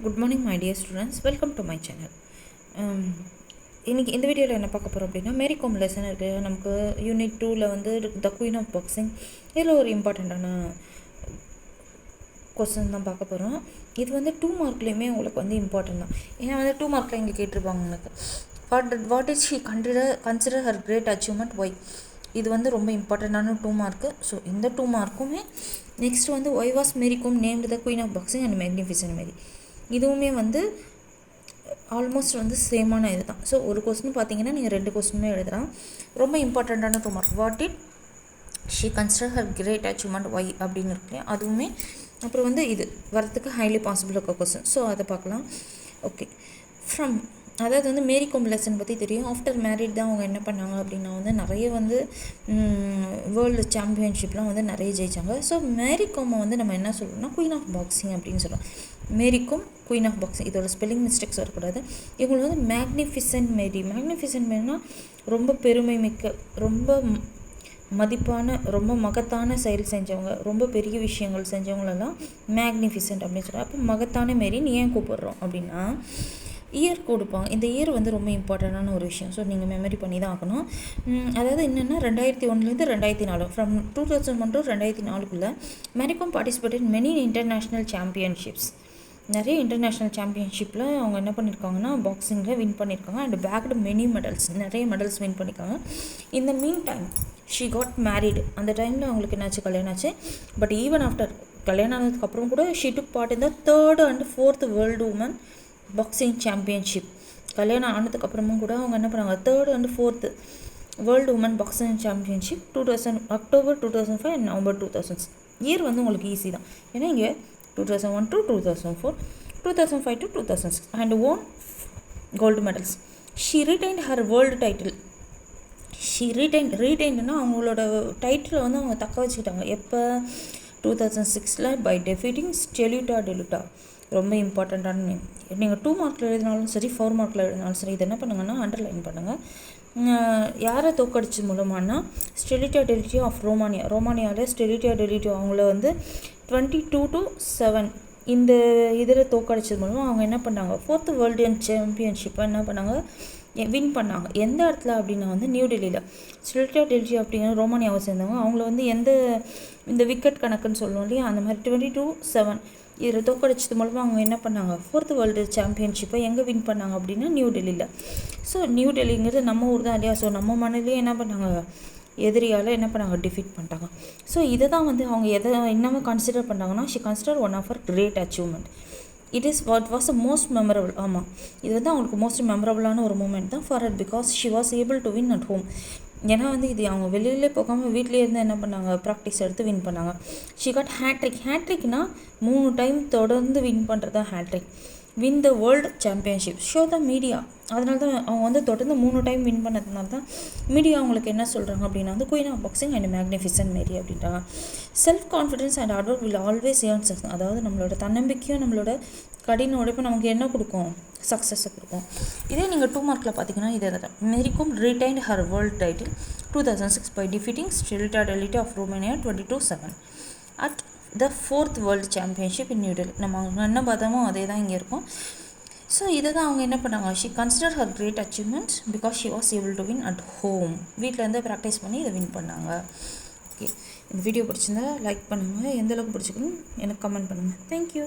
Good morning my dear students, welcome to my channel. இன்றைக்கி இந்த வீடியோவில் என்ன பார்க்க போகிறோம் அப்படின்னா, மேரி கோம் லெசன் இருக்குது நமக்கு யூனிட் 2ல் வந்து த குயின் ஆஃப் பாக்ஸிங். இதில் ஒரு இம்பார்ட்டண்ட்டான கொஸ்டின் தான் பார்க்க போகிறோம். இது வந்து 2 மார்க்லேயுமே உங்களுக்கு வந்து இம்பார்ட்டன்ட் தான். ஏன்னா வந்து 2 மார்க்கில் இங்கே கேட்டிருப்பாங்க உங்களுக்கு what is she consider her great achievement why. இது வந்து ரொம்ப இம்பார்ட்டண்ட்டான 2 மார்க்கு. ஸோ இந்த 2 மார்க்குமே நெக்ஸ்ட் வந்து why was Mary Kom named the queen of boxing and magnificent Mary. இதுவுமே வந்து ஆல்மோஸ்ட் வந்து சேமான இது தான். ஸோ ஒரு கொஸ்டின் பார்த்தீங்கன்னா நீங்கள் 2 கொஸ்டினுமே எழுதலாம். ரொம்ப இம்பார்ட்டண்ட்டான 2 mark. What it she consider her great achievement why அப்படின்னு இருக்கு. அதுவுமே அப்புறம் வந்து இது வரத்துக்கு ஹைலி பாசிபிள் இருக்க கொஸ்டின். ஸோ அதை பார்க்கலாம். ஓகே, அதாவது வந்து மேரி கோம் லெசன் பற்றி தெரியும். ஆஃப்டர் மேரிட் தான் அவங்க என்ன பண்ணாங்க அப்படின்னா வந்து நிறைய வந்து வேர்ல்டு சாம்பியன்ஷிப்லாம் வந்து நிறைய ஜெயித்தாங்க. ஸோ மேரி கோமை வந்து நம்ம என்ன சொல்கிறோம்னா குயின் ஆஃப் பாக்ஸிங் அப்படின்னு சொல்கிறோம். மேரி கோம் குயின் ஆஃப் பாக்ஸிங், இதோட ஸ்பெல்லிங் மிஸ்டேக்ஸ் வரக்கூடாது. இவங்களுக்கு வந்து மேக்னிஃபிசன்ட் மேரினா ரொம்ப பெருமை மிக்க, ரொம்ப மதிப்பான, ரொம்ப மகத்தான செயல் செஞ்சவங்க, ரொம்ப பெரிய விஷயங்கள் செஞ்சவங்களெல்லாம் மேக்னிஃபிசன்ட் அப்படின்னு சொல்கிறாங்க. அப்போ மகத்தான மேரின்னு ஏன் கூப்பிடுறோம் அப்படின்னா இயர் கொடுப்பாங்க. இந்த இயர் வந்து ரொம்ப இம்பார்ட்டண்டான ஒரு விஷயம். ஸோ நீங்கள் மெமரி பண்ணி தான் ஆகணும். அதாவது என்னென்னா 2001 2004 from 2001 to 2004 Mary Kom participate in many international championships. நிறைய இன்டர்நேஷ்னல் சாம்பியன்ஷிப்பில் அவங்க என்ன பண்ணியிருக்காங்கன்னா பாக்ஸிங்கில் வின் பண்ணியிருக்காங்க. அண்ட் பேக்டு மெனி மெடல்ஸ், நிறைய மெடல்ஸ் வின் பண்ணியிருக்காங்க. இந்த mean time she got married. அந்த டைமில் அவங்களுக்கு என்னாச்சு, கல்யாணம் ஆச்சு. பட் ஈவன் ஆஃப்டர் கல்யாணம் ஆனதுக்கப்புறம் கூட she took part in the 3rd and 4th world women boxing championship. கல்யாணம் ஆனதுக்கப்புறமும் கூட அவங்க என்ன பண்ணாங்க, 3rd and 4th world women boxing championship 2000 October 2005 and November 2006. Year வந்து உங்களுக்கு ஈஸி தான். ஏன்னா இங்கே 2001 to 2004, 2005 to 2006 and won gold medals. She retained her world title. retainedனா அவங்களோட டைட்டில் வந்து அவங்க தக்க வச்சுக்கிட்டாங்க. எப்போ 2006 பை டெஃபீட்டிங் ஸ்டெலிட்டா டெலுட்டா. ரொம்ப இம்பார்ட்டண்ட்டான நேம். நீங்கள் 2 மார்க்கில் எழுதினாலும் சரி, 4 மார்க்கில் எழுதினாலும் சரி, இது என்ன பண்ணுங்கன்னா அண்டர்லைன் பண்ணுங்கள். யாரை தோக்கடிச்சு மூலமானா ஸ்டெலிட்டா டெலிட்டோ ஆஃப் ரோமானியாவில் ஸ்டெலிட்டா டெலிட்டோ அவங்கள வந்து 22-7 இந்த இதில் தோக்கடிச்சது மூலமாக அவங்க என்ன பண்ணாங்க 4th வேர்ல்டு சாம்பியன்ஷிப்பை என்ன பண்ணாங்க, வின் பண்ணாங்க. எந்த இடத்துல அப்படின்னா வந்து நியூ டெல்லியில். ஸ்டெலிட்டா டெலிட்டோ அப்படிங்கிற ரோமானியாவை சேர்ந்தவங்க. அவங்கள வந்து இந்த விக்கெட் கணக்குன்னு சொல்லுவோம் இல்லையா, அந்த மாதிரி 22-7 இதில் தோக்கடிச்சது மூலமாக அவங்க என்ன பண்ணாங்க 4th வேர்ல்டு சாம்பியன்ஷிப்பை எங்கே வின் பண்ணாங்க அப்படின்னா நியூ டெல்லியில். ஸோ நியூ டெல்லிங்கிறது நம்ம ஊர் தான் இல்லையா. ஸோ நம்ம மண்ணிலேயே என்ன பண்ணாங்க, எதிரியால் என்ன பண்ணாங்க, டிஃபீட் பண்ணிட்டாங்க. ஸோ இதை தான் வந்து அவங்க என்னமே கன்சிடர் பண்ணாங்கன்னா she consider one of her great achievement. It is what was a most memorable. ஆமாம், இது வந்து அவங்களுக்கு மோஸ்ட் மெமரபுளான ஒரு மூமெண்ட் தான் for it because she was able to win at home. ஏன்னா வந்து இது அவங்க வெளியிலே போகாமல் வீட்டிலே இருந்து என்ன பண்ணாங்க, ப்ராக்டிஸ் எடுத்து வின் பண்ணாங்க. ஷி காட் ஹேட்ரிக்னா 3 டைம் தொடர்ந்து வின் பண்ணுறது தான் hat-trick. Win the world championship show the media. அதனால தான் அவங்க வந்து தொடர்ந்து 3 டைம் வின் பண்ணதுனால தான் மீடியா அவங்களுக்கு என்ன சொல்கிறாங்க அப்படின்னா வந்து queen of boxing and magnificent Mary அப்படின்றாங்க. Self confidence and hard work will always earn success. அதாவது நம்மளோட தன்னம்பிக்கையும் நம்மளோட கடின உழைப்பு நமக்கு என்ன கொடுக்கும், சக்ஸஸை கொடுக்கும். இதே நீங்கள் 2 மார்க்கில் பார்த்தீங்கன்னா இதே தான். Mary Kom retained her world title 2006 by defeating Steluta டெலிட்டோ of Romania 22-7 at the 4th world championship in New Delhi. நம்ம என்ன பார்த்தோமோ அதே தான் இங்கே இருக்கும். ஸோ இதை தான் அவங்க என்ன பண்ணாங்க, she consider her great achievements because she was able to win at home. வீட்டில் இருந்து ப்ராக்டிஸ் பண்ணி இதை வின் பண்ணாங்க. ஓகே, இந்த வீடியோ பிடிச்சிருந்தா லைக் பண்ணுங்கள். எந்தளவுக்கு பிடிச்சிக்கணும் எனக்கு கமெண்ட் பண்ணுங்கள். தேங்க்யூ.